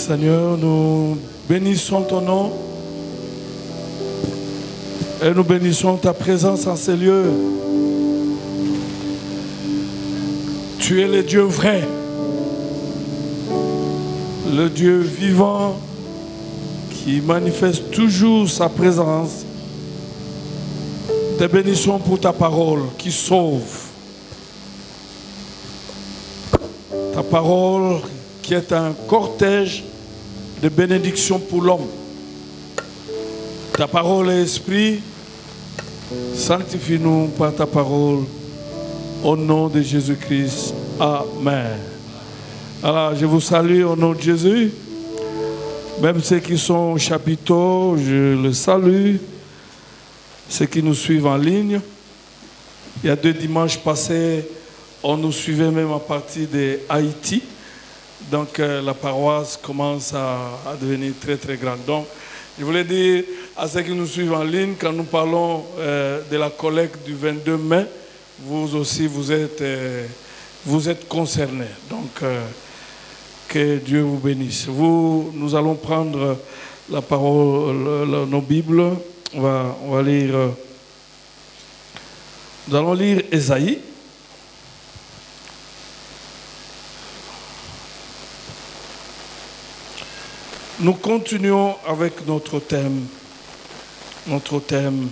Seigneur, nous bénissons ton nom et nous bénissons ta présence en ces lieux. Tu es le Dieu vrai, le Dieu vivant qui manifeste toujours sa présence. Te bénissons pour ta parole qui sauve. Ta parole qui est un cortège de bénédiction pour l'homme. Ta parole est esprit, sanctifie-nous par ta parole, au nom de Jésus-Christ. Amen. Alors, je vous salue au nom de Jésus. Même ceux qui sont au chapiteau, je le salue. Ceux qui nous suivent en ligne. Il y a 2 dimanches passés, on nous suivait même à partir de Haïti. Donc la paroisse commence à devenir très très grande. Donc je voulais dire à ceux qui nous suivent en ligne, quand nous parlons de la collecte du 22 mai, vous aussi vous êtes concernés. Donc que Dieu vous bénisse. Nous allons prendre la parole, nos Bibles. On va lire. Nous allons lire Ésaïe. Nous continuons avec notre thème. Notre thème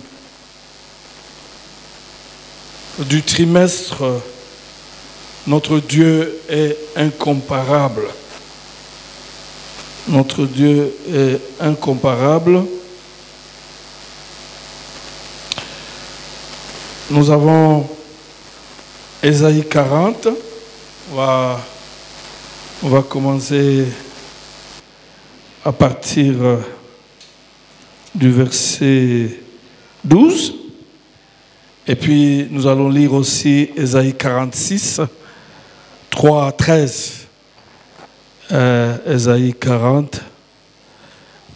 du trimestre. Notre Dieu est incomparable. Notre Dieu est incomparable. Nous avons Ésaïe 40. On va commencer à partir du verset 12. Et puis nous allons lire aussi Ésaïe 46, 3 à 13. Ésaïe 40.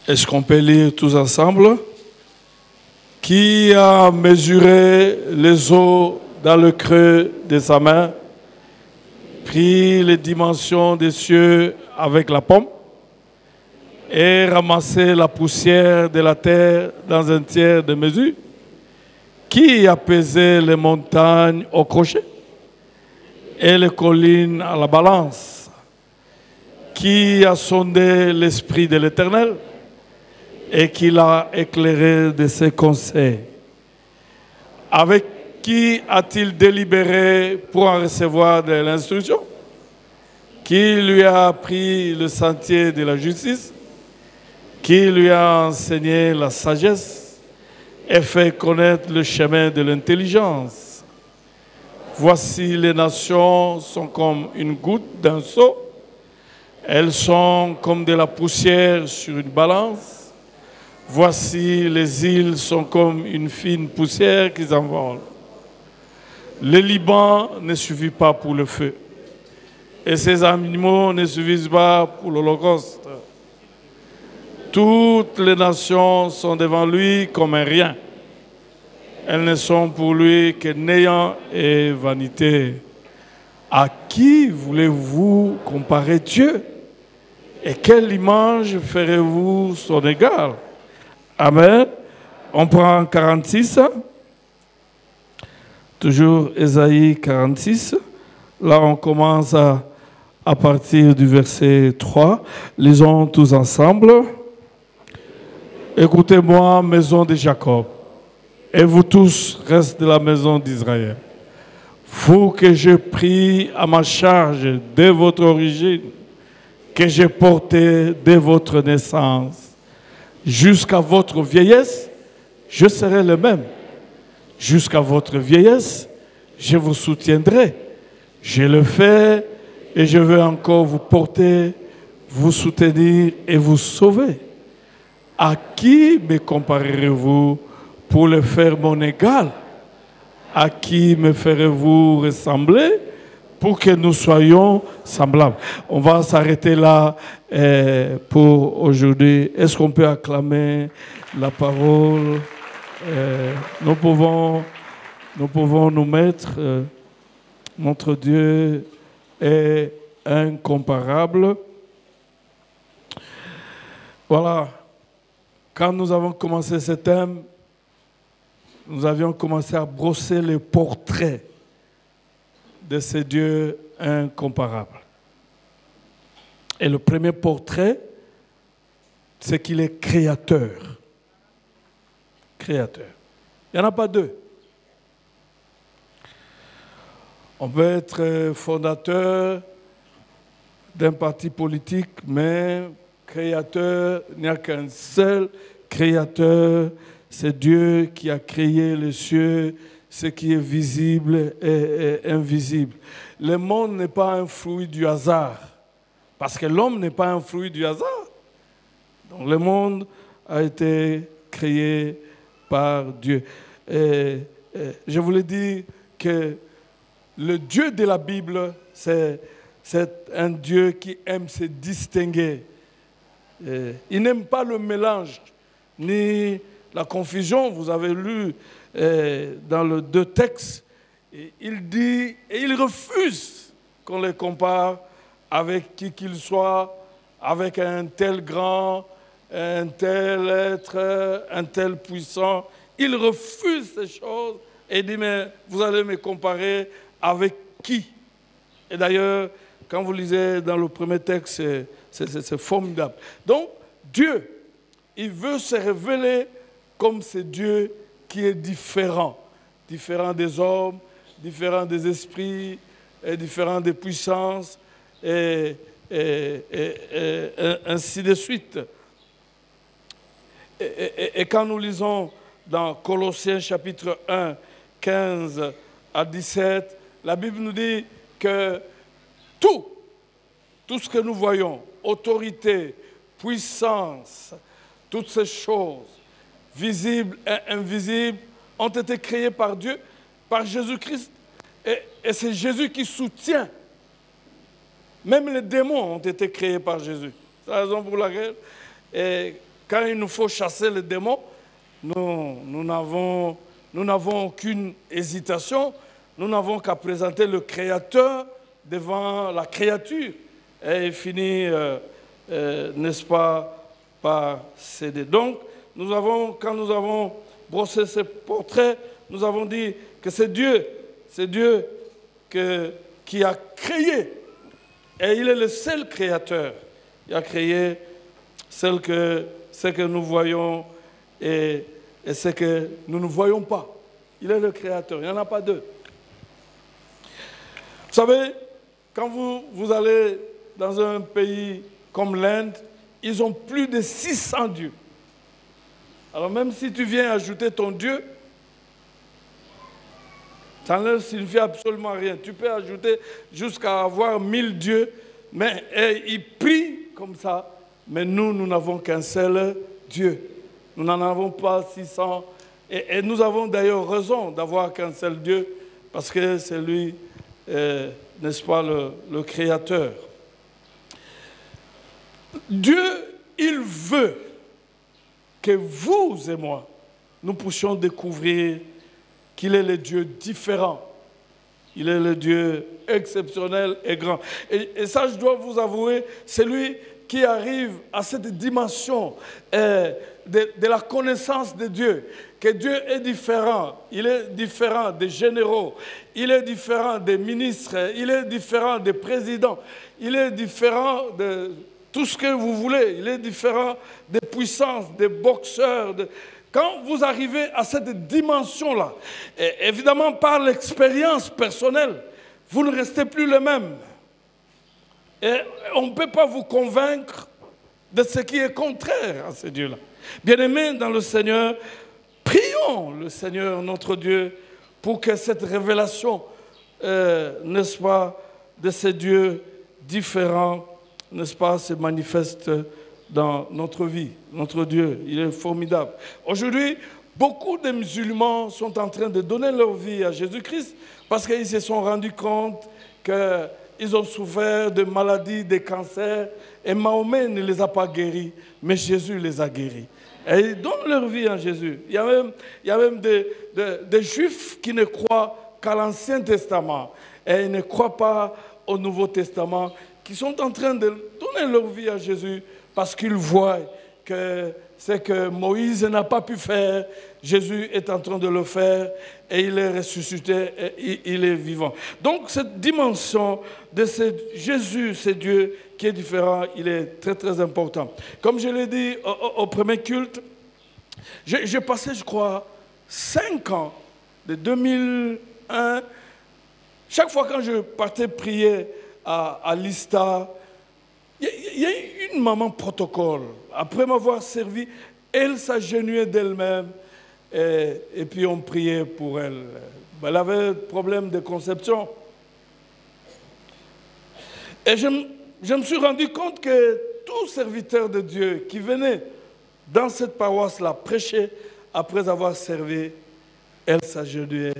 Est-ce qu'on peut lire tous ensemble? Qui a mesuré les eaux dans le creux de sa main, pris les dimensions des cieux avec la paume, et ramassé la poussière de la terre dans un tiers de mesure? Qui a pesé les montagnes au crochet et les collines à la balance? Qui a sondé l'esprit de l'Éternel et qui l'a éclairé de ses conseils? Avec qui a-t-il délibéré pour en recevoir de l'instruction? Qui lui a appris le sentier de la justice? Qui lui a enseigné la sagesse et fait connaître le chemin de l'intelligence? Voici, les nations sont comme une goutte d'un seau. Elles sont comme de la poussière sur une balance. Voici, les îles sont comme une fine poussière qui s'envole. Le Liban ne suffit pas pour le feu, et ses animaux ne suffisent pas pour l'holocauste. Toutes les nations sont devant lui comme un rien. Elles ne sont pour lui que néant et vanité. À qui voulez-vous comparer Dieu? Et quelle image ferez-vous son égal? Amen. On prend 46. Toujours Ésaïe 46. Là, on commence à partir du verset 3. Lisons tous ensemble. Écoutez-moi, maison de Jacob, et vous tous, restes de la maison d'Israël. Vous que j'ai pris à ma charge dès votre origine, que j'ai porté dès votre naissance, jusqu'à votre vieillesse, je serai le même. Jusqu'à votre vieillesse, je vous soutiendrai. Je le fais et je veux encore vous porter, vous soutenir et vous sauver. À qui me comparerez-vous pour le faire mon égal? À qui me ferez-vous ressembler pour que nous soyons semblables? On va s'arrêter là pour aujourd'hui. Est-ce qu'on peut acclamer la parole? Nous pouvons nous mettre. Notre Dieu est incomparable. Voilà, quand nous avons commencé ce thème, nous avions commencé à brosser le portrait de ce Dieu incomparable. Et le premier portrait, c'est qu'il est créateur. Créateur. Il n'y en a pas deux. On peut être fondateur d'un parti politique, mais créateur, il n'y a qu'un seul créateur, c'est Dieu qui a créé les cieux, ce qui est visible et invisible. Le monde n'est pas un fruit du hasard, parce que l'homme n'est pas un fruit du hasard. Donc le monde a été créé par Dieu. Et je voulais dire que le Dieu de la Bible, c'est un Dieu qui aime se distinguer. Il n'aime pas le mélange, ni la confusion. Vous avez lu dans les deux textes, il dit, et il refuse qu'on les compare avec qui qu'il soit, avec un tel grand, un tel être, un tel puissant. Il refuse ces choses et dit, mais vous allez me comparer avec qui? Et d'ailleurs, quand vous lisez dans le premier texte, c'est formidable. Donc, Dieu, il veut se révéler comme ce Dieu qui est différent. Différent des hommes, différent des esprits, et différent des puissances, et ainsi de suite. Et quand nous lisons dans Colossiens chapitre 1, 15 à 17, la Bible nous dit que tout ce que nous voyons, autorité, puissance, toutes ces choses, visibles et invisibles, ont été créées par Dieu, par Jésus-Christ. Et c'est Jésus qui soutient. Même les démons ont été créés par Jésus. C'est la raison pour laquelle, quand il nous faut chasser les démons, nous n'avons aucune hésitation. Nous n'avons qu'à présenter le Créateur devant la créature. Et il finit, n'est-ce pas, par céder. Donc, quand nous avons brossé ce portrait, nous avons dit que c'est Dieu qui a créé. Et il est le seul créateur. Il a créé ce que nous voyons et ce que nous ne voyons pas. Il est le créateur. Il n'y en a pas deux. Vous savez, quand vous allez dans un pays comme l'Inde, ils ont plus de 600 dieux. Alors même si tu viens ajouter ton Dieu, ça ne signifie absolument rien. Tu peux ajouter jusqu'à avoir 1000 dieux, mais ils prient comme ça. Mais nous n'avons qu'un seul Dieu. Nous n'en avons pas 600. Et nous avons d'ailleurs raison d'avoir qu'un seul Dieu, parce que c'est lui, n'est-ce pas, le Créateur. Dieu, il veut que vous et moi, nous puissions découvrir qu'il est le Dieu différent. Il est le Dieu exceptionnel et grand. Et ça, je dois vous avouer, c'est lui qui arrive à cette dimension de la connaissance de Dieu, que Dieu est différent. Il est différent des généraux, il est différent des ministres, il est différent des présidents, il est différent de tout ce que vous voulez, il est différent des puissances, des boxeurs. Quand vous arrivez à cette dimension-là, évidemment par l'expérience personnelle, vous ne restez plus le même. Et on ne peut pas vous convaincre de ce qui est contraire à ce Dieu-là. Bien-aimés dans le Seigneur, prions le Seigneur, notre Dieu, pour que cette révélation, n'est-ce pas, de ce Dieu différent, n'est-ce pas, se manifeste dans notre vie. Notre Dieu, il est formidable. Aujourd'hui, beaucoup de musulmans sont en train de donner leur vie à Jésus-Christ parce qu'ils se sont rendus compte qu'ils ont souffert de maladies, de cancers, et Mahomet ne les a pas guéris, mais Jésus les a guéris. Et ils donnent leur vie à Jésus. Il y a même des Juifs qui ne croient qu'à l'Ancien Testament et ils ne croient pas au Nouveau Testament, qui sont en train de donner leur vie à Jésus parce qu'ils voient que c'est que Moïse n'a pas pu faire, Jésus est en train de le faire et il est ressuscité et il est vivant. Donc cette dimension de Jésus, c'est Dieu qui est différent, il est très très important. Comme je l'ai dit au premier culte, j'ai passé, je crois, 5 ans, de 2001, chaque fois quand je partais prier à l'Ista, il y a eu une maman protocole. Après m'avoir servi, elle s'agenouillait d'elle-même et puis on priait pour elle. Elle avait un problème de conception. Et je me suis rendu compte que tout serviteur de Dieu qui venait dans cette paroisse-là prêcher après avoir servi, elle s'agenouillait,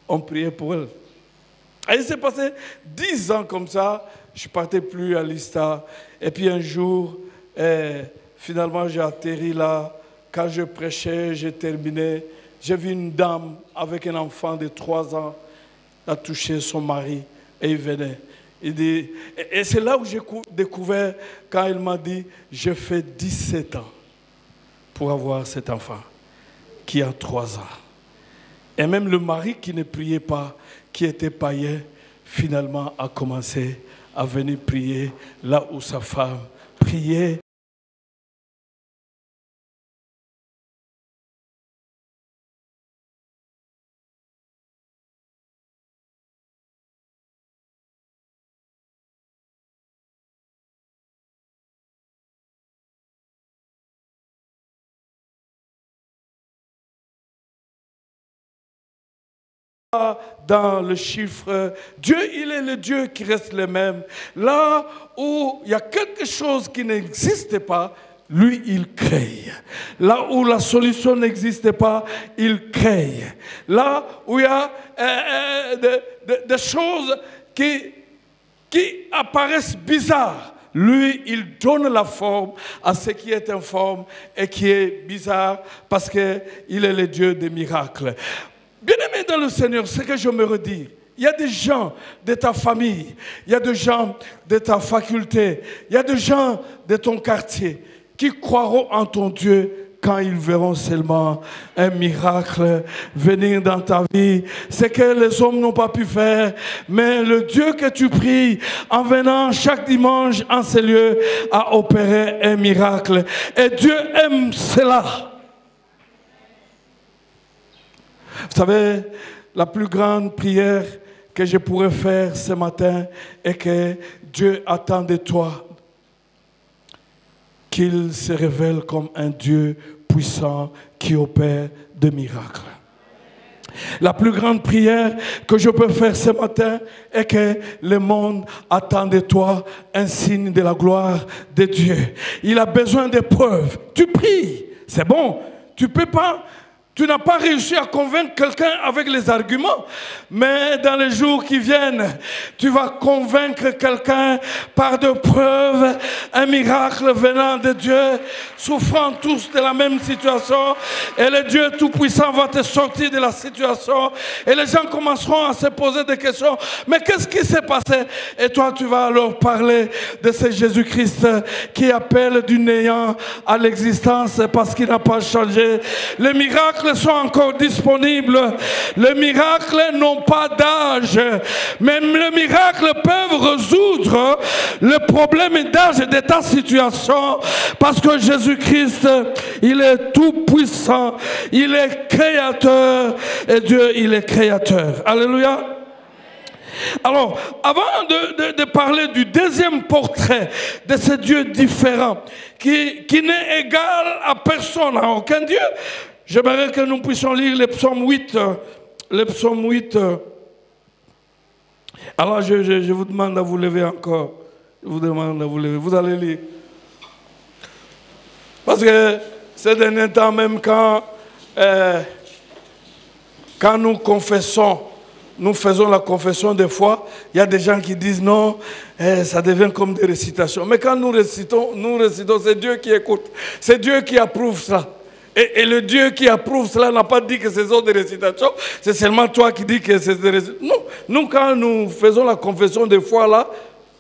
on priait pour elle. Et il s'est passé 10 ans comme ça, je ne partais plus à l'Ista. Et puis un jour, finalement j'ai atterri là, quand je prêchais, j'ai terminé, j'ai vu une dame avec un enfant de 3 ans, a touché son mari et il venait. Il dit, et c'est là où j'ai découvert, quand il m'a dit, j'ai fait 17 ans pour avoir cet enfant qui a 3 ans. Et même le mari qui ne priait pas, qui était païen, finalement a commencé à venir prier là où sa femme priait. Dans le chiffre, Dieu, il est le Dieu qui reste le même. Là où il y a quelque chose qui n'existe pas, lui, il crée. Là où la solution n'existe pas, il crée. Là où il y a des choses qui apparaissent bizarres, lui, il donne la forme à ce qui est informe et qui est bizarre parce qu'il est le Dieu des miracles. Bien-aimé dans le Seigneur, ce que je me redis, il y a des gens de ta famille, il y a des gens de ta faculté, il y a des gens de ton quartier qui croiront en ton Dieu quand ils verront seulement un miracle venir dans ta vie. C'est que les hommes n'ont pas pu faire, mais le Dieu que tu pries en venant chaque dimanche en ces lieux a opéré un miracle. Et Dieu aime cela. Vous savez, la plus grande prière que je pourrais faire ce matin est que Dieu attend de toi qu'il se révèle comme un Dieu puissant qui opère des miracles. La plus grande prière que je peux faire ce matin est que le monde attend de toi un signe de la gloire de Dieu. Il a besoin de preuves. Tu pries, c'est bon. Tu n'as pas réussi à convaincre quelqu'un avec les arguments, mais dans les jours qui viennent, tu vas convaincre quelqu'un par de preuves, un miracle venant de Dieu, souffrant tous de la même situation, et le Dieu Tout-Puissant va te sortir de la situation, et les gens commenceront à se poser des questions, mais qu'est-ce qui s'est passé? Et toi, tu vas leur parler de ce Jésus-Christ qui appelle du néant à l'existence parce qu'il n'a pas changé. Les miracles sont encore disponibles. Les miracles n'ont pas d'âge. Même les miracles peuvent résoudre le problème d'âge de ta situation parce que Jésus-Christ, il est tout puissant. Il est créateur et Dieu, il est créateur. Alléluia. Alors, avant de parler du deuxième portrait de ce Dieu différent, qui n'est égal à personne, à aucun Dieu, j'aimerais que nous puissions lire le psaume 8. Le psaume 8. Alors, je vous demande à vous lever encore. Je vous demande à vous lever. Vous allez lire. Parce que ces derniers temps, même quand nous confessons, nous faisons la confession des fois, il y a des gens qui disent non, ça devient comme des récitations. Mais quand nous récitons, c'est Dieu qui écoute. C'est Dieu qui approuve ça. Et le Dieu qui approuve cela n'a pas dit que ce sont des récitations, c'est seulement toi qui dis que c'est des récitations. Non, nous quand nous faisons la confession des fois là,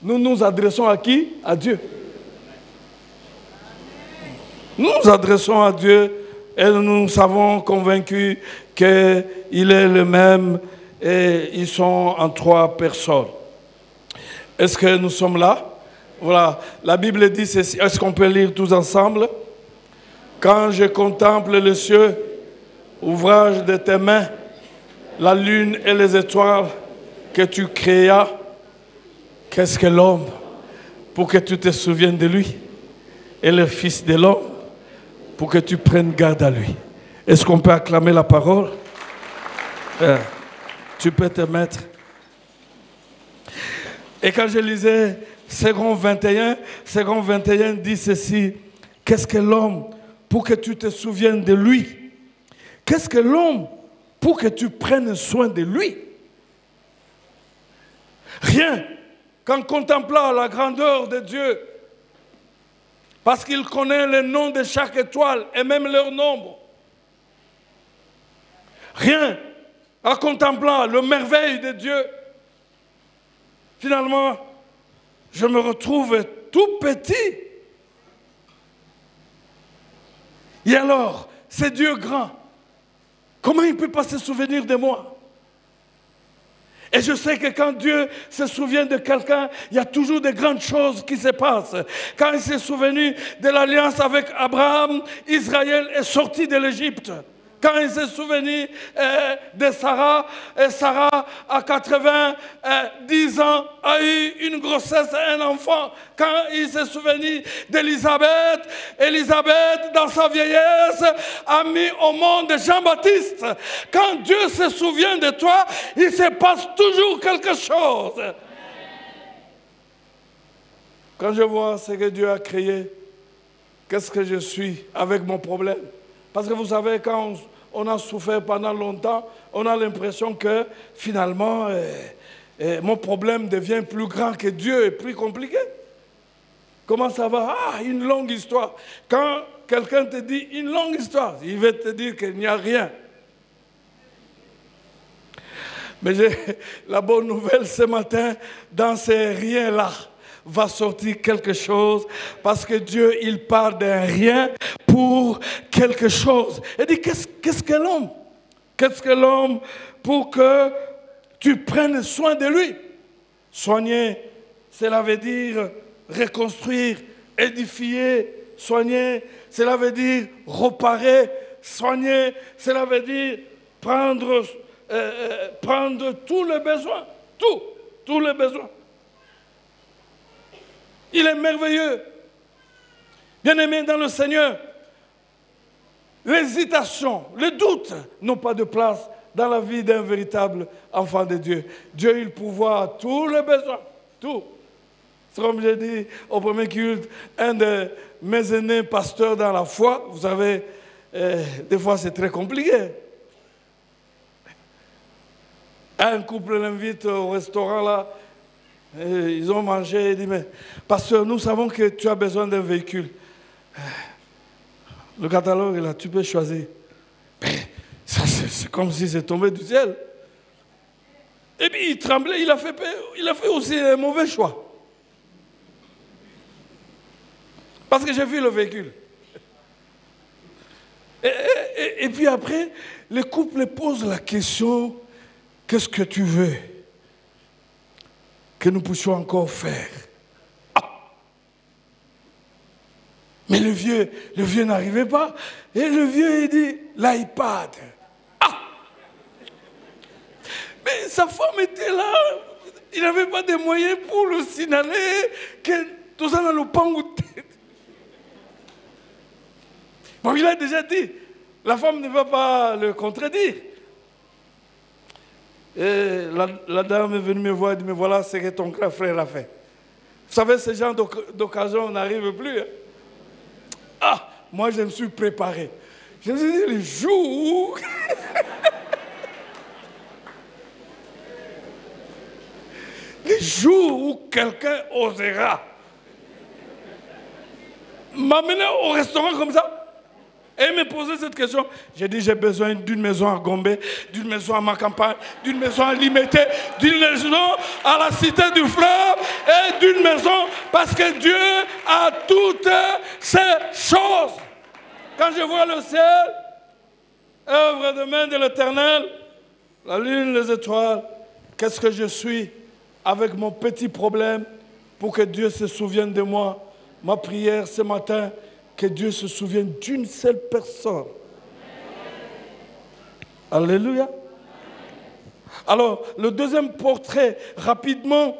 nous nous adressons à qui? À Dieu. Nous nous adressons à Dieu et nous savons convaincus qu'il est le même et ils sont en 3 personnes. Est-ce que nous sommes là? Voilà, la Bible dit ceci. Est-ce qu'on peut lire tous ensemble? Quand je contemple les cieux, ouvrage de tes mains, la lune et les étoiles que tu créas, qu'est-ce que l'homme pour que tu te souviennes de lui? Et le Fils de l'homme pour que tu prennes garde à lui. Est-ce qu'on peut acclamer la parole? Tu peux te mettre. Et quand je lisais Second 21 dit ceci. Qu'est-ce que l'homme pour que tu te souviennes de lui? Qu'est-ce que l'homme pour que tu prennes soin de lui? Rien qu'en contemplant la grandeur de Dieu, parce qu'il connaît le nom de chaque étoile et même leur nombre. Rien en contemplant le merveille de Dieu, finalement, je me retrouve tout petit. Et alors, c'est Dieu grand. Comment il ne peut pas se souvenir de moi? Et je sais que quand Dieu se souvient de quelqu'un, il y a toujours de grandes choses qui se passent. Quand il s'est souvenu de l'alliance avec Abraham, Israël est sorti de l'Égypte. Quand il s'est souvenu de Sarah, et Sarah, à 90 ans, a eu une grossesse et un enfant. Quand il s'est souvenu d'Élisabeth, Élisabeth, dans sa vieillesse, a mis au monde Jean-Baptiste. Quand Dieu se souvient de toi, il se passe toujours quelque chose. Quand je vois ce que Dieu a créé, qu'est-ce que je suis avec mon problème? Parce que vous savez, quand on a souffert pendant longtemps, on a l'impression que finalement, mon problème devient plus grand que Dieu et plus compliqué. Comment ça va? Ah, une longue histoire. Quand quelqu'un te dit une longue histoire, il va te dire qu'il n'y a rien. Mais j'ai la bonne nouvelle ce matin, dans ces riens-là, va sortir quelque chose, parce que Dieu, il part d'un rien pour quelque chose. Il dit, qu'est-ce que l'homme? Qu'est-ce que l'homme pour que tu prennes soin de lui? Soigner, cela veut dire reconstruire, édifier, soigner, cela veut dire réparer, soigner, cela veut dire prendre tous les besoins, tous les besoins. Il est merveilleux. Bien-aimés dans le Seigneur, l'hésitation, le doute n'ont pas de place dans la vie d'un véritable enfant de Dieu. Dieu, il pourvoit tous les besoins, tout. C'est comme j'ai dit au premier culte, un de mes aînés pasteurs dans la foi, vous savez, des fois c'est très compliqué. Un couple l'invite au restaurant là, et ils ont mangé, il dit, mais pasteur, nous savons que tu as besoin d'un véhicule. Le catalogue est là, tu peux choisir. Mais ça, c'est comme si c'est tombé du ciel. Et puis il tremblait, il a fait aussi un mauvais choix. Parce que j'ai vu le véhicule. Et puis après, le couple pose la question, qu'est-ce que tu veux que nous puissions encore faire? Ah. Mais le vieux n'arrivait pas. Et le vieux, il dit, l'iPad. Ah. Mais sa femme était là. Il n'avait pas de moyens pour le signaler que tout ça dans le pangouté. Bon, il a déjà dit, la femme ne va pas le contredire. Et la dame est venue me voir et dit, mais voilà ce que ton grand frère a fait. Vous savez, ce genre d'occasion n'arrive plus. Hein? Ah, moi je me suis préparé. Je me suis dit, le jour où... le jour où quelqu'un osera m'amener au restaurant comme ça, et me poser cette question, j'ai dit, j'ai besoin d'une maison à Gombe, d'une maison à ma campagne, d'une maison à Limité, d'une maison à la cité du fleuve, et d'une maison, parce que Dieu a toutes ces choses. Quand je vois le ciel, œuvre de main de l'Éternel, la lune, les étoiles, qu'est-ce que je suis avec mon petit problème pour que Dieu se souvienne de moi? Ma prière ce matin, que Dieu se souvienne d'une seule personne. Alléluia. Alors, le deuxième portrait, rapidement,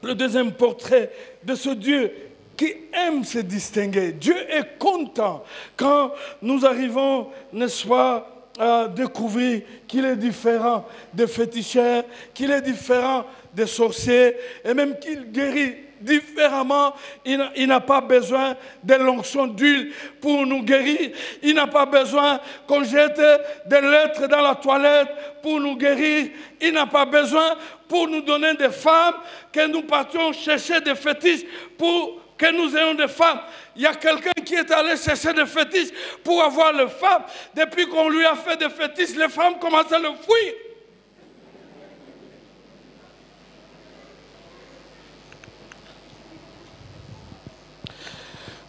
le deuxième portrait de ce Dieu qui aime se distinguer. Dieu est content quand nous arrivons, n'est-ce pas, à découvrir qu'il est différent des féticheurs, qu'il est différent des sorciers, et même qu'il guérit différemment. Il n'a pas besoin de l'onction d'huile pour nous guérir. Il n'a pas besoin qu'on jette des lettres dans la toilette pour nous guérir. Il n'a pas besoin pour nous donner des femmes, que nous partions chercher des fétiches pour que nous ayons des femmes. Il y a quelqu'un qui est allé chercher des fétiches pour avoir les femmes. Depuis qu'on lui a fait des fétiches, les femmes commencent à le fuir.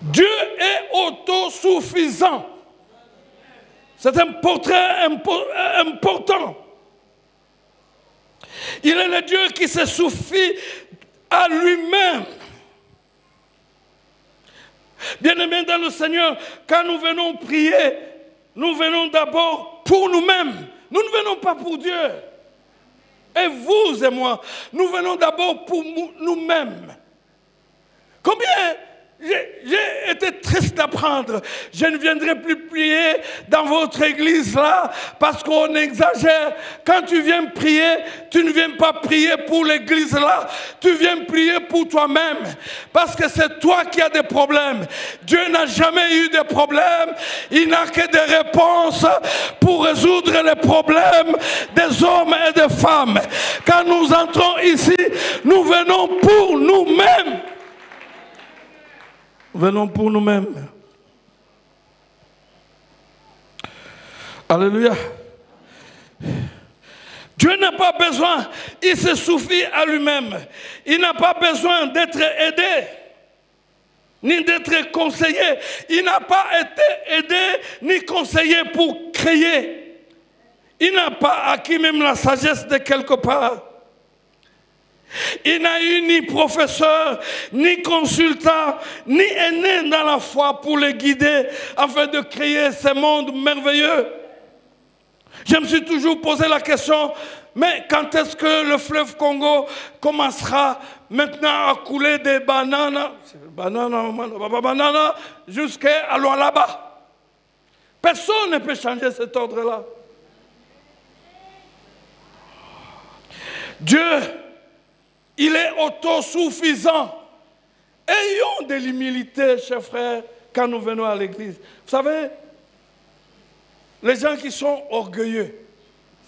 Dieu est autosuffisant. C'est un portrait important. Il est le Dieu qui se suffit à lui-même. Bien-aimés dans le Seigneur, quand nous venons prier, nous venons d'abord pour nous-mêmes. Nous ne venons pas pour Dieu. Et vous et moi, nous venons d'abord pour nous-mêmes. Combien j'ai été triste d'apprendre. Je ne viendrai plus prier dans votre église là parce qu'on exagère. Quand tu viens prier, tu ne viens pas prier pour l'église là. Tu viens prier pour toi-même. Parce que c'est toi qui as des problèmes. Dieu n'a jamais eu de problèmes. Il n'a que des réponses pour résoudre les problèmes des hommes et des femmes. Quand nous entrons ici, nous venons pour nous-mêmes. Venons pour nous-mêmes. Alléluia. Dieu n'a pas besoin, il se suffit à lui-même. Il n'a pas besoin d'être aidé, ni d'être conseillé. Il n'a pas été aidé, ni conseillé pour créer. Il n'a pas acquis même la sagesse de quelque part. Il n'a eu ni professeur, ni consultant, ni aîné dans la foi pour les guider afin de créer ce monde merveilleux. Je me suis toujours posé la question, mais quand est-ce que le fleuve Congo commencera maintenant à couler des bananes jusqu'à Lualaba? Personne ne peut changer cet ordre-là. Dieu, il est autosuffisant. Ayons de l'humilité, chers frères, quand nous venons à l'église. Vous savez, les gens qui sont orgueilleux,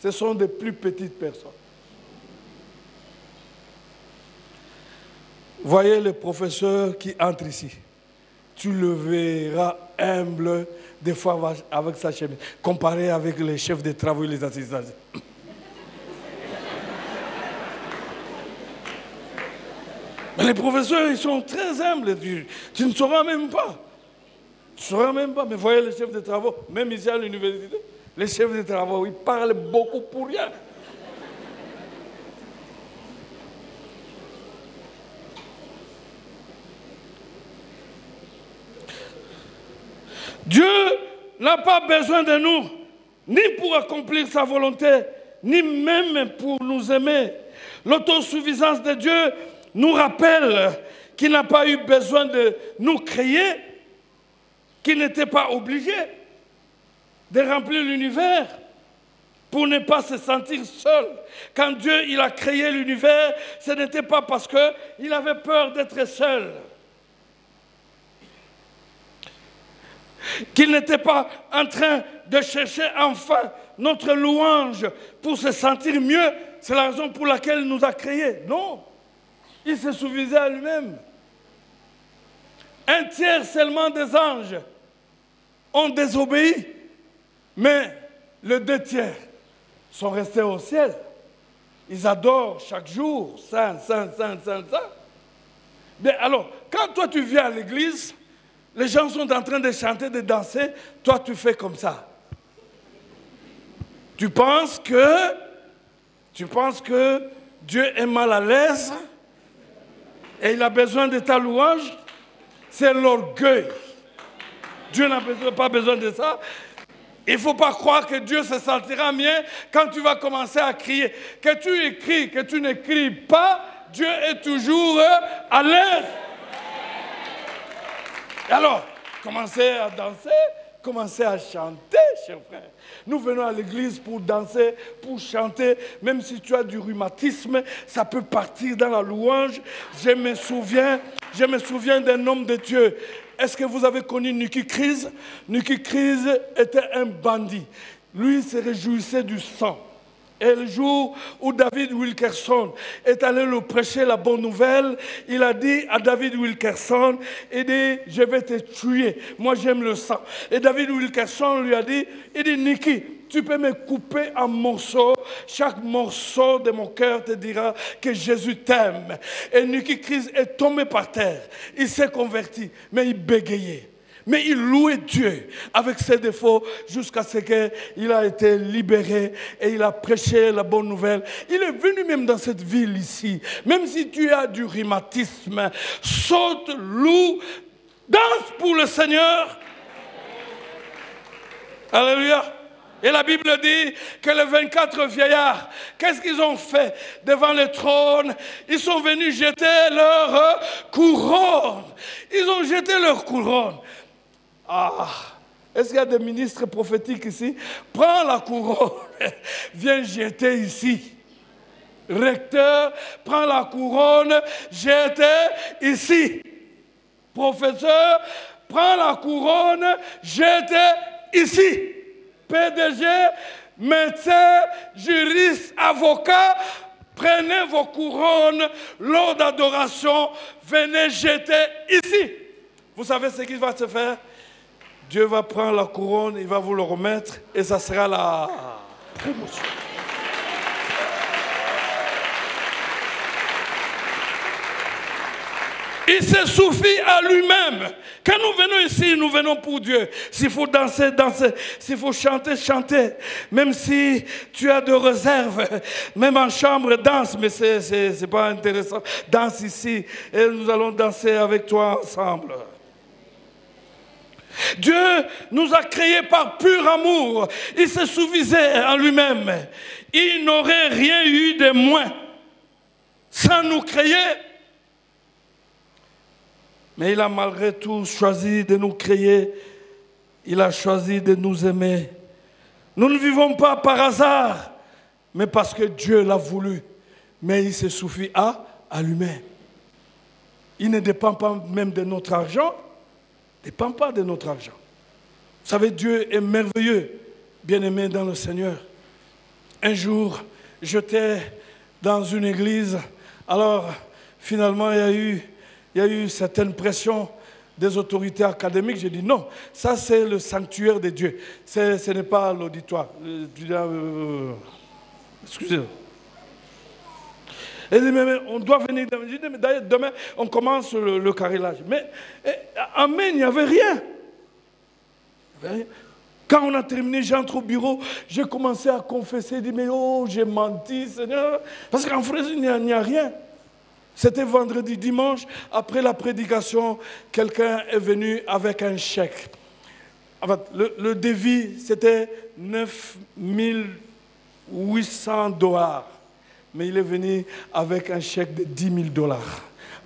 ce sont des plus petites personnes. Voyez le professeur qui entre ici. Tu le verras humble, des fois avec sa chemise, comparé avec les chefs de travaux et les assistants. Mais les professeurs, ils sont très humbles. Tu ne sauras même pas. Tu ne sauras même pas. Mais voyez les chefs de travaux, même ici à l'université, les chefs de travaux, ils parlent beaucoup pour rien. Dieu n'a pas besoin de nous, ni pour accomplir sa volonté, ni même pour nous aimer. L'autosuffisance de Dieu nous rappelle qu'il n'a pas eu besoin de nous créer, qu'il n'était pas obligé de remplir l'univers pour ne pas se sentir seul. Quand Dieu il a créé l'univers, ce n'était pas parce qu'il avait peur d'être seul. Qu'il n'était pas en train de chercher enfin notre louange pour se sentir mieux. C'est la raison pour laquelle il nous a créés. Non. Il se suffisait à lui-même. Un tiers seulement des anges ont désobéi, mais les 2 tiers sont restés au ciel. Ils adorent chaque jour, saint, saint, saint, saint, saint. Mais alors, quand toi tu viens à l'église, les gens sont en train de chanter, de danser, toi tu fais comme ça. Tu penses que Dieu est mal à l'aise et il a besoin de ta louange? C'est l'orgueil. Dieu n'a pas besoin de ça. Il ne faut pas croire que Dieu se sentira mieux quand tu vas commencer à crier. Que tu écris, que tu n'écris pas, Dieu est toujours à l'aise. Alors, commencez à danser, commencez à chanter, chers frères. Nous venons à l'église pour danser, pour chanter. Même si tu as du rhumatisme, ça peut partir dans la louange. Je me souviens d'un homme de Dieu. Est-ce que vous avez connu Nicky Chris? Nicky Chris était un bandit. Lui se réjouissait du sang. Et le jour où David Wilkerson est allé le prêcher la bonne nouvelle, il a dit à David Wilkerson, il dit, je vais te tuer, moi j'aime le sang. Et David Wilkerson lui a dit, il dit, Nicky, tu peux me couper en morceaux, chaque morceau de mon cœur te dira que Jésus t'aime. Et Nicky Chris est tombé par terre, il s'est converti, mais il bégayait. Mais il louait Dieu avec ses défauts jusqu'à ce qu'il a été libéré et il a prêché la bonne nouvelle. Il est venu même dans cette ville ici. Même si tu as du rhumatisme, saute, loue, danse pour le Seigneur. Alléluia. Et la Bible dit que les 24 vieillards, qu'est-ce qu'ils ont fait devant le trône? Ils sont venus jeter leur couronne. Ils ont jeté leur couronne. Ah, est-ce qu'il y a des ministres prophétiques ici? Prends la couronne, viens jeter ici. Recteur, prends la couronne, jette ici. Professeur, prends la couronne, jette ici. PDG, médecin, juriste, avocat, prenez vos couronnes lors d'adoration, venez jeter ici. Vous savez ce qui va se faire? Dieu va prendre la couronne, il va vous le remettre et ça sera la promotion. Il se suffit à lui-même. Quand nous venons ici, nous venons pour Dieu. S'il faut danser, danser. S'il faut chanter, chanter. Même si tu as de réserves, même en chambre, danse. Mais ce n'est pas intéressant. Danse ici et nous allons danser avec toi ensemble. Dieu nous a créés par pur amour. Il se suffisait en lui-même. Il n'aurait rien eu de moins sans nous créer. Mais il a malgré tout choisi de nous créer. Il a choisi de nous aimer. Nous ne vivons pas par hasard, mais parce que Dieu l'a voulu. Mais il se suffit à lui-même. Il ne dépend pas même de notre argent. Ne dépend pas de notre argent. Vous savez, Dieu est merveilleux, bien-aimé dans le Seigneur. Un jour, j'étais dans une église. Alors, finalement, il y a eu certaines pressions des autorités académiques. J'ai dit non, ça c'est le sanctuaire de Dieu. Ce n'est pas l'auditoire. Excusez-moi. Et dit, mais on doit venir. D'ailleurs, demain, on commence le carrelage. Mais amen, il n'y avait rien. Quand on a terminé, j'entre au bureau, j'ai commencé à confesser. Je dis, mais oh, j'ai menti, Seigneur. Parce qu'en France, il n'y a rien. C'était vendredi, dimanche, après la prédication, quelqu'un est venu avec un chèque. En fait, le devis, c'était 9 800 $. Mais il est venu avec un chèque de 10 000 $,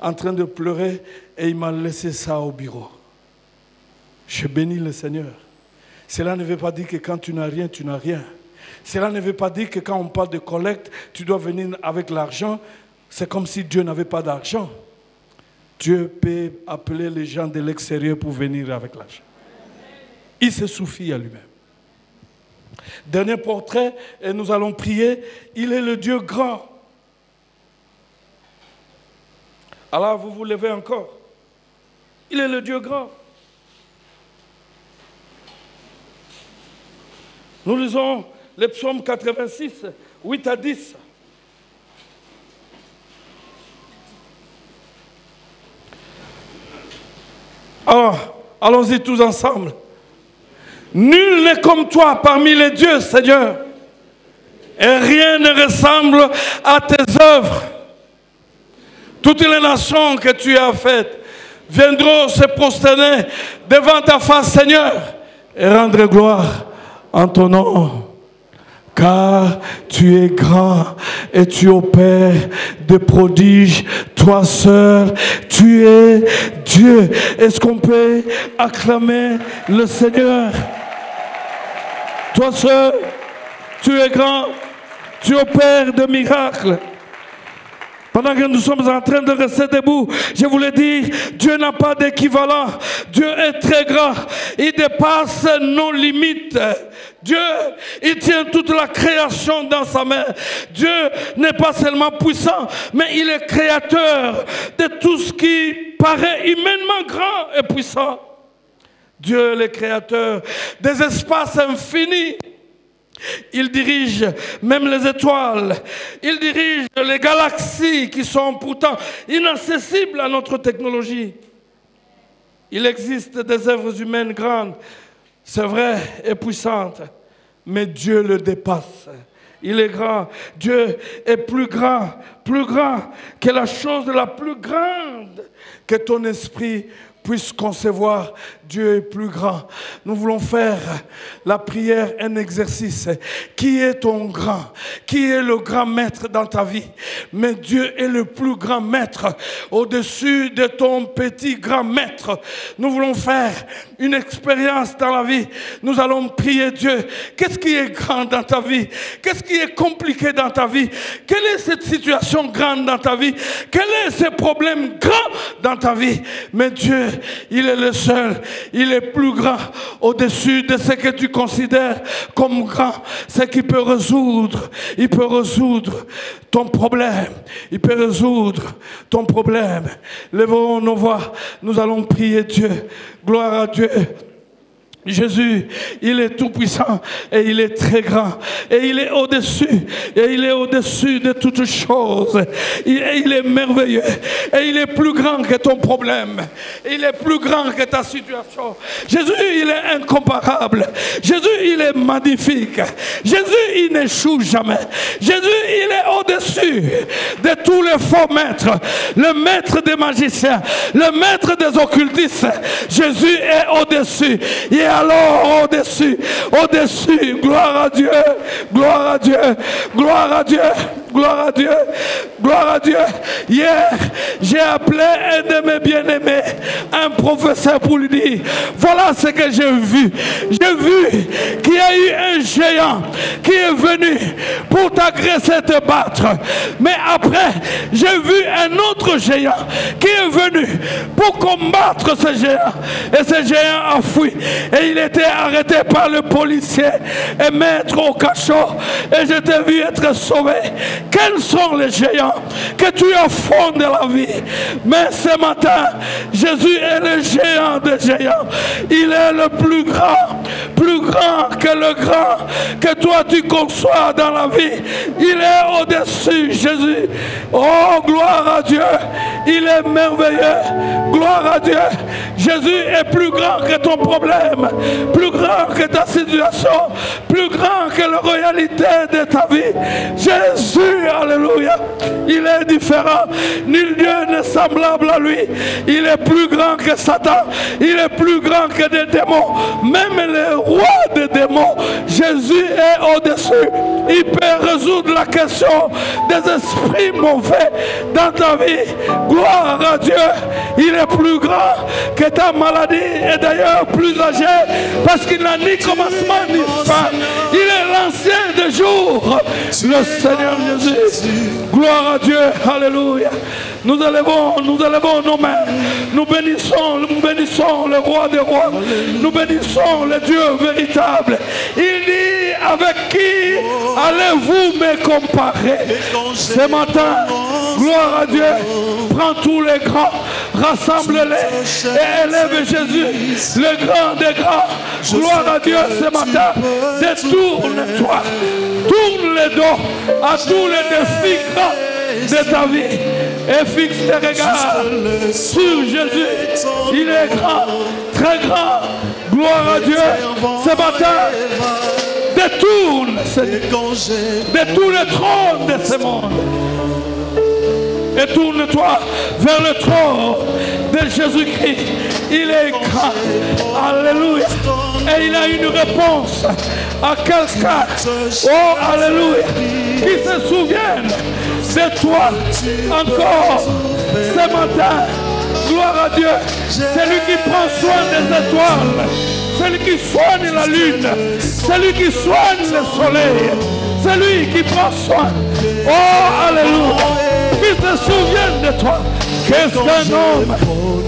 en train de pleurer, et il m'a laissé ça au bureau. Je bénis le Seigneur. Cela ne veut pas dire que quand tu n'as rien, tu n'as rien. Cela ne veut pas dire que quand on parle de collecte, tu dois venir avec l'argent. C'est comme si Dieu n'avait pas d'argent. Dieu peut appeler les gens de l'extérieur pour venir avec l'argent. Il se suffit à lui-même. Dernier portrait, et nous allons prier. Il est le Dieu grand. Alors vous vous levez encore. Il est le Dieu grand. Nous lisons le psaume 86, 8 à 10. Alors, Allons-y tous ensemble. Nul n'est comme toi parmi les dieux, Seigneur. Et rien ne ressemble à tes œuvres. Toutes les nations que tu as faites viendront se prosterner devant ta face, Seigneur, et rendre gloire en ton nom. Car tu es grand et tu opères des prodiges. Toi seul, tu es Dieu. Est-ce qu'on peut acclamer le Seigneur? Toi seul, tu es grand, tu opères des miracles. Pendant que nous sommes en train de rester debout, je voulais dire, Dieu n'a pas d'équivalent. Dieu est très grand. Il dépasse nos limites. Dieu, il tient toute la création dans sa main. Dieu n'est pas seulement puissant, mais il est créateur de tout ce qui paraît humainement grand et puissant. Dieu est le créateur des espaces infinis. Il dirige même les étoiles. Il dirige les galaxies qui sont pourtant inaccessibles à notre technologie. Il existe des œuvres humaines grandes, c'est vrai, et puissantes, mais Dieu le dépasse. Il est grand. Dieu est plus grand que la chose la plus grande que ton esprit puisse concevoir. Dieu est plus grand. Nous voulons faire la prière un exercice. Qui est ton grand? Qui est le grand maître dans ta vie? Mais Dieu est le plus grand maître au-dessus de ton petit grand maître. Nous voulons faire une expérience dans la vie. Nous allons prier Dieu. Qu'est-ce qui est grand dans ta vie? Qu'est-ce qui est compliqué dans ta vie? Quelle est cette situation grande dans ta vie? Quel est ce problème grand dans ta vie? Mais Dieu, il est le seul. Il est plus grand au-dessus de ce que tu considères comme grand. Ce qui peut résoudre. Il peut résoudre ton problème. Il peut résoudre ton problème. Levons nos voix. Nous allons prier Dieu. Gloire à Dieu. Jésus, il est tout puissant et il est très grand et il est au-dessus de toutes choses. Il est merveilleux et il est plus grand que ton problème. Il est plus grand que ta situation. Jésus, il est incomparable. Jésus, il est magnifique. Jésus, il n'échoue jamais. Jésus, il est au-dessus de tous les faux maîtres. Le maître des magiciens, le maître des occultistes. Jésus est au-dessus. Alors au-dessus, gloire à Dieu, gloire à Dieu, gloire à Dieu, gloire à Dieu, gloire à Dieu. Hier, j'ai appelé un de mes bien-aimés, un professeur pour lui dire, voilà ce que j'ai vu. J'ai vu qu'il y a eu un géant qui est venu pour t'agresser, te battre. Mais après, j'ai vu un autre géant qui est venu pour combattre ce géant. Et ce géant a fui. Et il était arrêté par le policier et mettre au cachot. Et je t'ai vu être sauvé. Quels sont les géants que tu affrontes dans la vie? Mais ce matin, Jésus est le géant des géants. Il est le plus grand que le grand que toi tu conçois dans la vie. Il est au-dessus, Jésus. Oh, gloire à Dieu. Il est merveilleux. Gloire à Dieu. Jésus est plus grand que ton problème, plus grand que ta situation, plus grand que la royalité de ta vie. Jésus, alléluia, il est différent. Nul Dieu n'est semblable à lui. Il est plus grand que Satan. Il est plus grand que des démons. Même les rois des démons, Jésus est au-dessus. Il peut résoudre la question des esprits mauvais dans ta vie. Gloire à Dieu. Il est plus grand que ta maladie et d'ailleurs plus âgé parce qu'il n'a ni commencement ni fin. Il est l'ancien des jours, le Seigneur Jésus. Gloire à Dieu, alléluia. Nous élevons nos mains. Nous bénissons le roi des rois. Nous bénissons le Dieu véritable. Il dit, avec qui allez-vous me comparer? Ce matin, gloire à Dieu, prends tous les grands, rassemble-les et élève Jésus, le grand des grands. Gloire à Dieu ce matin. Détourne-toi, tourne les dos à tous les défis grands de ta vie. et fixe tes regards sur Jésus. Il est grand, très grand. Gloire à Dieu. Ce matin, détourne le trône de ce monde. Et tourne-toi vers le trône de Jésus-Christ. Il est grand. Alléluia. Et il a une réponse à quelqu'un. Oh, alléluia. Qui se souvienne de toi encore ce matin. Gloire à Dieu. C'est lui qui prend soin des étoiles. C'est lui qui soigne la lune. C'est lui qui soigne le soleil. C'est lui qui prend soin. Oh, alléluia. Qui se souvienne de toi. Qu'est-ce qu'un homme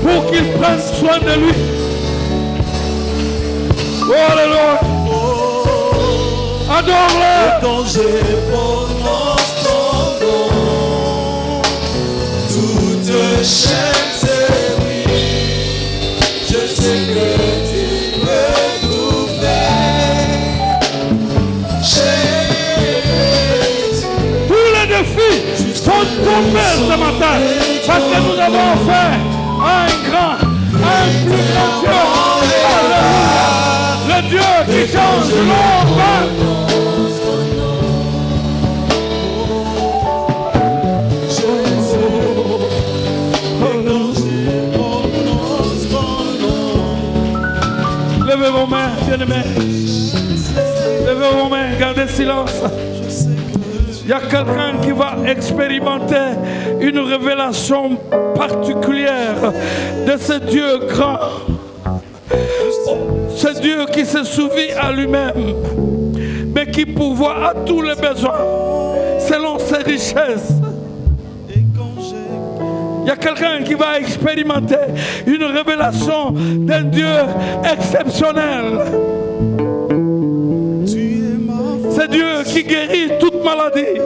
pour qu'il prenne soin de lui. Oh, alléluia. Adore-le. Quand j'ai prononcé ton nom, toute chaîne s'est brisée. Je sais que tu peux tout faire. Jésus. Tous les défis sont tombés ce matin parce que nous avons fait un grand, un plus grand Dieu. Alléluia. Le Dieu qui change l'homme. Levez vos mains, bien-aimés. Levez vos mains, gardez silence. Il y a quelqu'un qui va expérimenter une révélation particulière de ce Dieu grand. Ce Dieu qui se souvient à lui-même, mais qui pourvoit à tous les besoins selon ses richesses. Il y a quelqu'un qui va expérimenter une révélation d'un Dieu exceptionnel. C'est Dieu qui guérit toute maladie.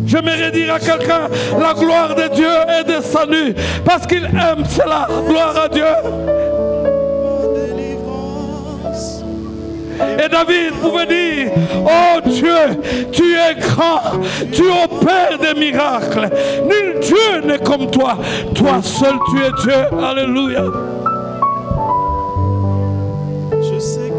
J'aimerais dire à quelqu'un, la gloire de Dieu est de salut, parce qu'il aime cela. Gloire à Dieu. Et David pouvait dire, oh Dieu, tu es grand, tu opères des miracles. Nul Dieu n'est comme toi. Toi seul tu es Dieu. Alléluia. Je sais que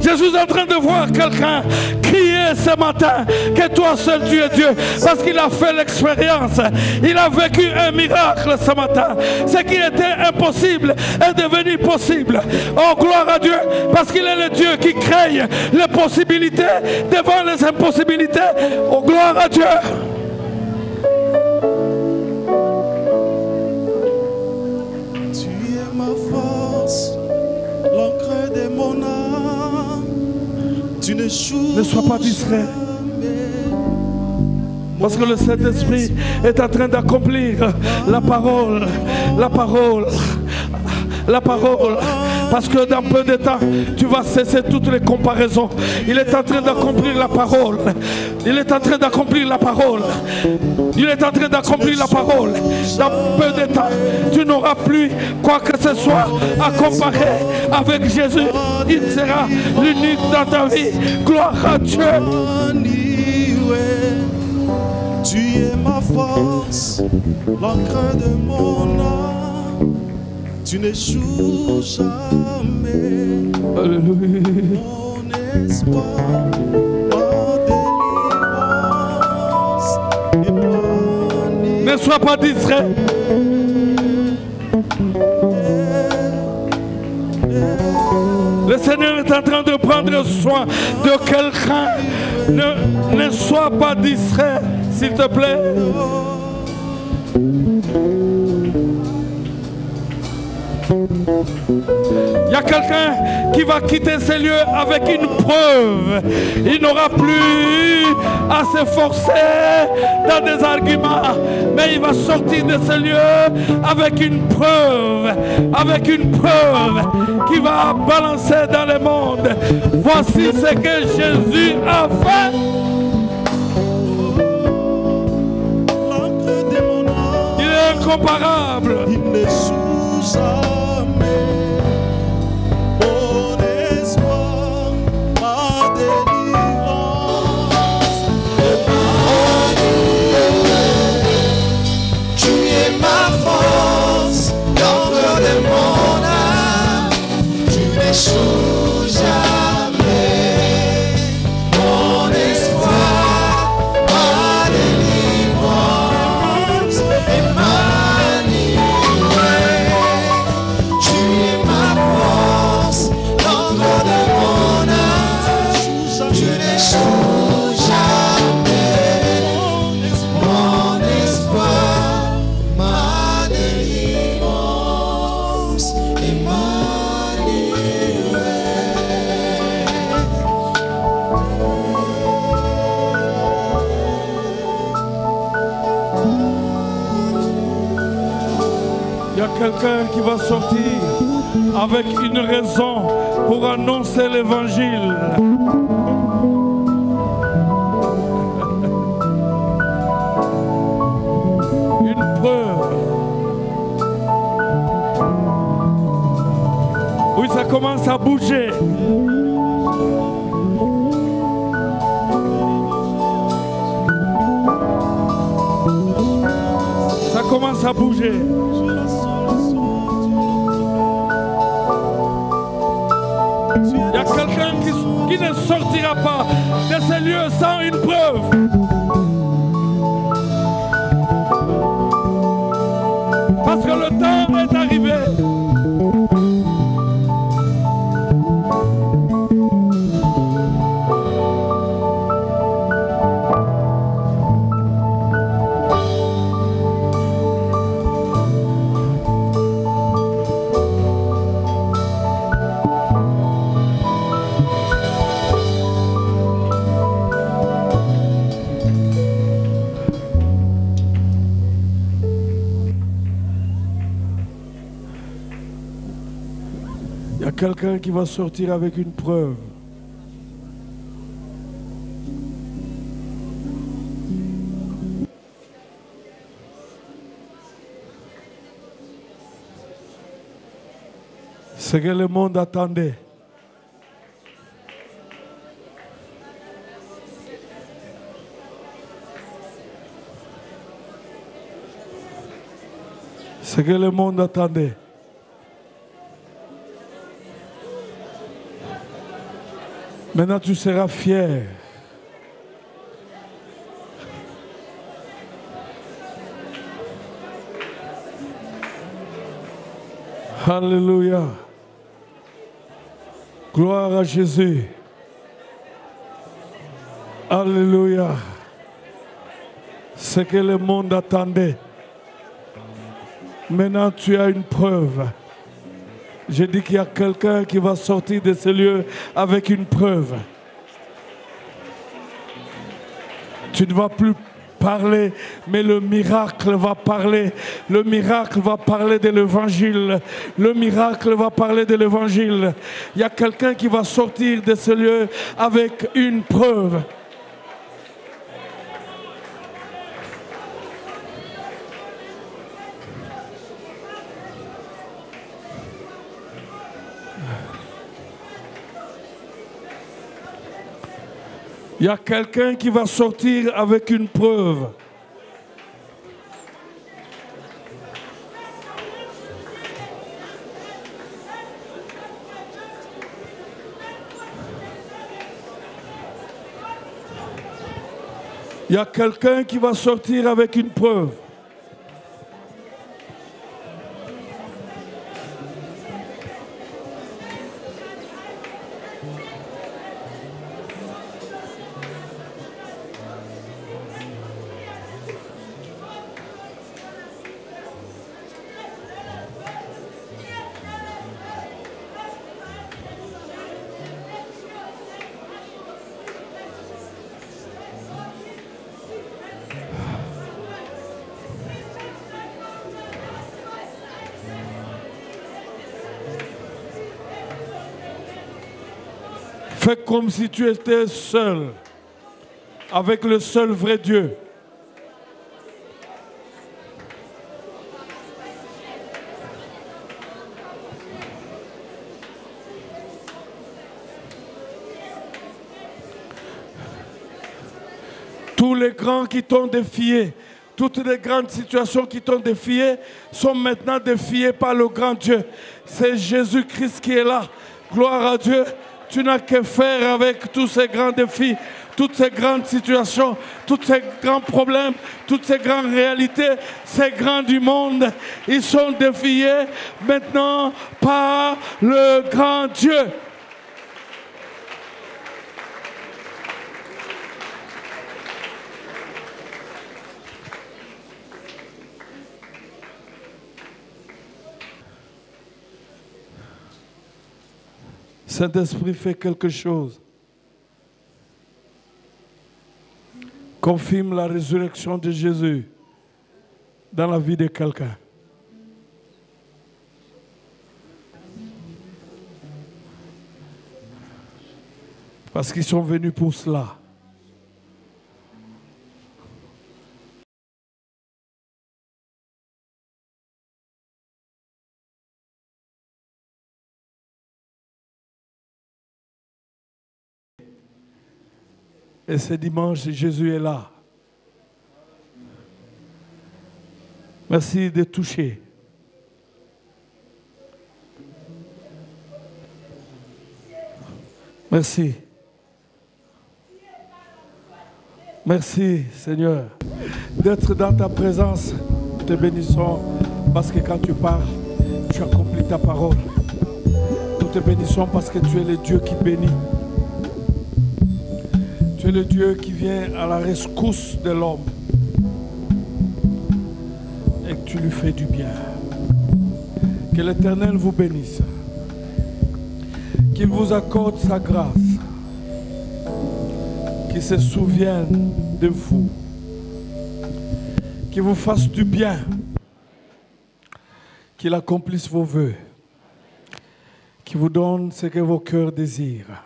Je suis en train de voir quelqu'un crier ce matin que toi seul tu es Dieu, parce qu'il a fait l'expérience. Il a vécu un miracle ce matin. Ce qui était impossible est devenu possible. Oh, gloire à Dieu, parce qu'il est le Dieu qui crée les possibilités devant les impossibilités. Oh, gloire à Dieu. tu es ma force, l'encre de mon âme. Tu ne sois pas distrait. Parce que le Saint-Esprit est en train d'accomplir la parole. La parole. La parole. Parce que dans peu de temps, tu vas cesser toutes les comparaisons. Il est en train d'accomplir la parole. Il est en train d'accomplir la parole. Il est en train d'accomplir la parole. Dans peu de temps, tu n'auras plus quoi que ce soit à comparer avec Jésus. Il sera l'unique dans ta vie. Gloire à Dieu. Tu es ma force, l'encre de mon âme. Tu n'échoues jamais. Alléluia. Mon espoir, ma délivrance. Ne sois pas distrait. Le Seigneur est en train de prendre soin de quelqu'un. Ne sois pas distrait, s'il te plaît. Il y a quelqu'un qui va quitter ces lieux avec une preuve. Il n'aura plus à se forcer dans des arguments, mais il va sortir de ces lieux avec une preuve qui va balancer dans le monde. Voici ce que Jésus a fait. Il est incomparable. Il n'échoue jamais. Mon espoir, ma délivrance. quelqu'un qui va sortir avec une raison pour annoncer l'évangile. Une preuve. Oui, ça commence à bouger. Ça commence à bouger. Il y a quelqu'un qui ne sortira pas de ces lieux sans une preuve. Parce que le temps est arrivé. Il y a quelqu'un qui va sortir avec une preuve. Ce que le monde attendait. Ce que le monde attendait. Maintenant, tu seras fier. Alléluia. Gloire à Jésus. Alléluia. Ce que le monde attendait. Maintenant, tu as une preuve. Je dis qu'il y a quelqu'un qui va sortir de ce lieu avec une preuve. Tu ne vas plus parler, mais le miracle va parler. Le miracle va parler de l'évangile. Le miracle va parler de l'évangile. Il y a quelqu'un qui va sortir de ce lieu avec une preuve. Il y a quelqu'un qui va sortir avec une preuve. Il y a quelqu'un qui va sortir avec une preuve. Fais comme si tu étais seul, avec le seul vrai Dieu. Tous les grands qui t'ont défié, toutes les grandes situations qui t'ont défié sont maintenant défiées par le grand Dieu. C'est Jésus-Christ qui est là. Gloire à Dieu. Tu n'as que faire avec tous ces grands défis, toutes ces grandes situations, tous ces grands problèmes, toutes ces grandes réalités, ces grands du monde. Ils sont défiés maintenant par le grand Dieu. Saint-Esprit fait quelque chose. Confirme la résurrection de Jésus dans la vie de quelqu'un. Parce qu'ils sont venus pour cela. Et ce dimanche, Jésus est là. Merci de toucher. Merci. Merci, Seigneur, d'être dans ta présence. Nous te bénissons parce que quand tu parles, tu accomplis ta parole. Nous te bénissons parce que tu es le Dieu qui bénit. Tu es le Dieu qui vient à la rescousse de l'homme et que tu lui fais du bien. Que l'Éternel vous bénisse. Qu'il vous accorde sa grâce. Qu'il se souvienne de vous. Qu'il vous fasse du bien. Qu'il accomplisse vos vœux. Qu'il vous donne ce que vos cœurs désirent.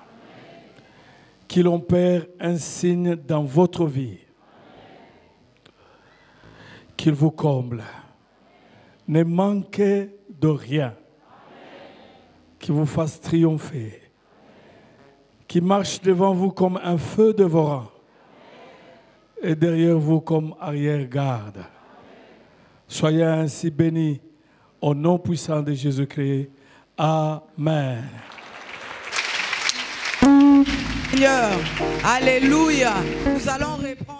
Qu'il opère un signe dans votre vie. Qu'il vous comble. Ne manquez de rien. Qu'il vous fasse triompher. Qu'il marche devant vous comme un feu dévorant. Et derrière vous comme arrière-garde. Soyez ainsi bénis au nom puissant de Jésus-Christ. Amen. Seigneur, alléluia. Nous allons reprendre.